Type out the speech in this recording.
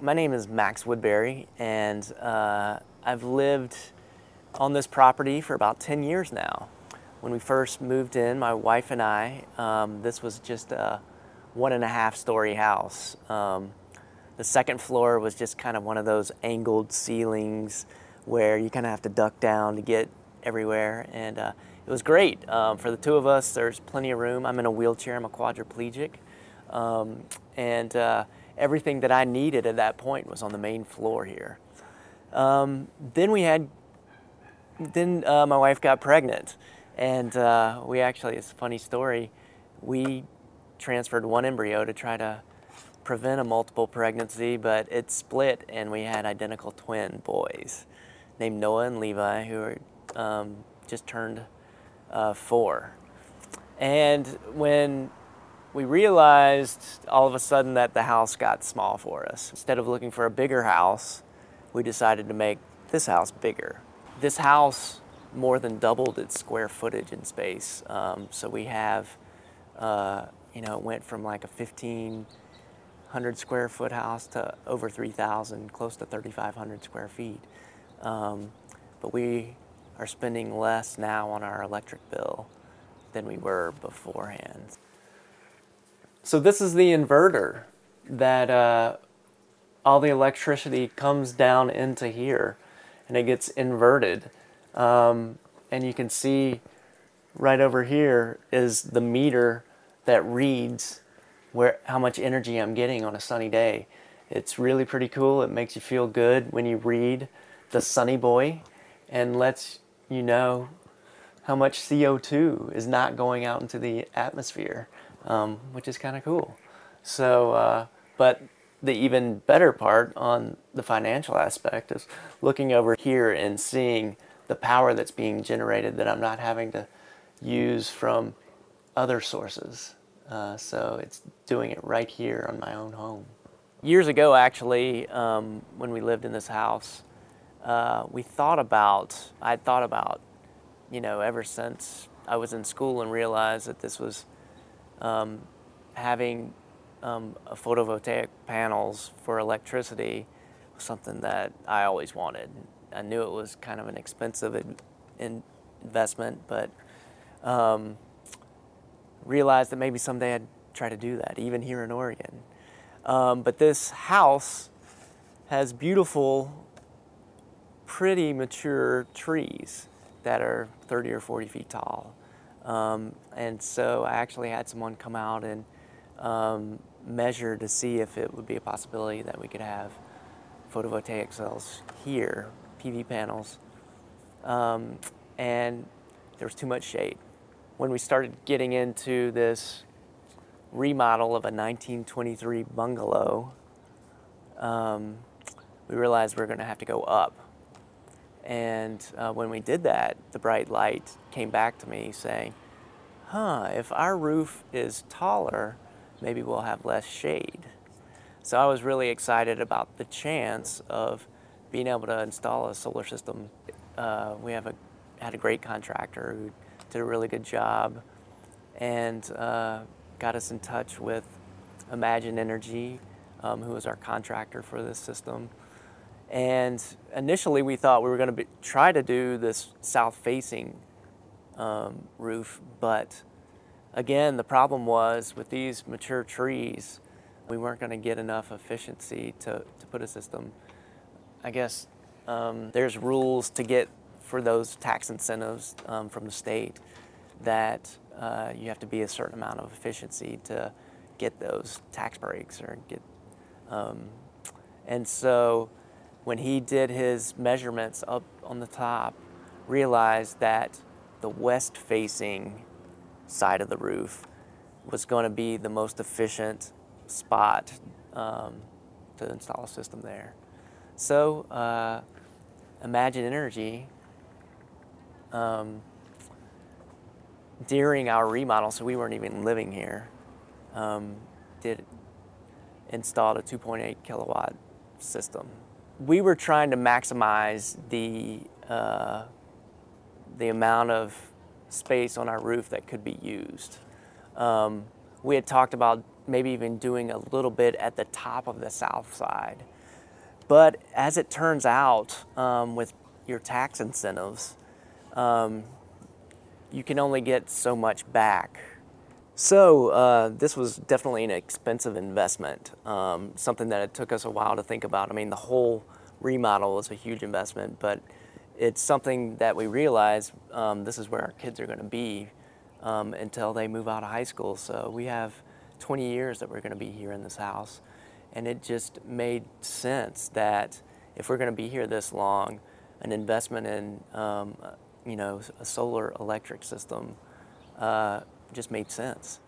My name is Max Woodbury, and I've lived on this property for about 10 years now. When we first moved in, my wife and I, this was just a 1.5-story house. The second floor was just kind of one of those angled ceilings where you kind of have to duck down to get everywhere, and it was great. For the two of us, there's plenty of room. I'm in a wheelchair, I'm a quadriplegic, and everything that I needed at that point was on the main floor here. Then my wife got pregnant, and we actually, it's a funny story, we transferred one embryo to try to prevent a multiple pregnancy, but it split and we had identical twin boys named Noah and Levi, who are just turned 4. And when we realized all of a sudden that the house got small for us, instead of looking for a bigger house, we decided to make this house bigger. This house more than doubled its square footage in space. So we have, it went from like a 1,500 square foot house to over 3,000, close to 3,500 square feet. But we are spending less now on our electric bill than we were beforehand. So this is the inverter that all the electricity comes down into here and it gets inverted. And you can see right over here is the meter that reads how much energy I'm getting on a sunny day. It's really pretty cool. It makes you feel good when you read the Sunny Boy and lets you know how much CO2 is not going out into the atmosphere, which is kind of cool. So, but the even better part on the financial aspect is looking over here and seeing the power that's being generated that I'm not having to use from other sources. So it's doing it right here on my own home. Years ago, actually, when we lived in this house, I thought about, ever since I was in school and realized that this was having a photovoltaic panels for electricity was something that I always wanted. I knew it was kind of an expensive investment, but realized that maybe someday I'd try to do that, even here in Oregon. But this house has beautiful, pretty mature trees that are 30 or 40 feet tall. And so I actually had someone come out and measure to see if it would be a possibility that we could have photovoltaic cells here, PV panels, and there was too much shade. When we started getting into this remodel of a 1923 bungalow, we realized we were going to have to go up. And when we did that, the bright light came back to me saying, if our roof is taller, maybe we'll have less shade. So I was really excited about the chance of being able to install a solar system. We had a great contractor who did a really good job and got us in touch with Imagine Energy, who was our contractor for this system. And initially we thought we were going to try to do this south-facing roof, but again, the problem was with these mature trees, we weren't going to get enough efficiency to put a system. I guess there's rules to get for those tax incentives from the state that you have to be a certain amount of efficiency to get those tax breaks or get. And so when he did his measurements up on the top, realized that the west-facing side of the roof was going to be the most efficient spot to install a system there. So Imagine Energy, during our remodel, so we weren't even living here, installed a 2.8 kilowatt system. We were trying to maximize the amount of space on our roof that could be used. We had talked about maybe even doing a little bit at the top of the south side But as it turns out, with your tax incentives, you can only get so much back. So this was definitely an expensive investment, something that it took us a while to think about. I mean, the whole remodel was a huge investment, but it's something that we realized this is where our kids are going to be until they move out of high school. So we have 20 years that we're going to be here in this house. And it just made sense that if we're going to be here this long, an investment in you know, a solar electric system just made sense.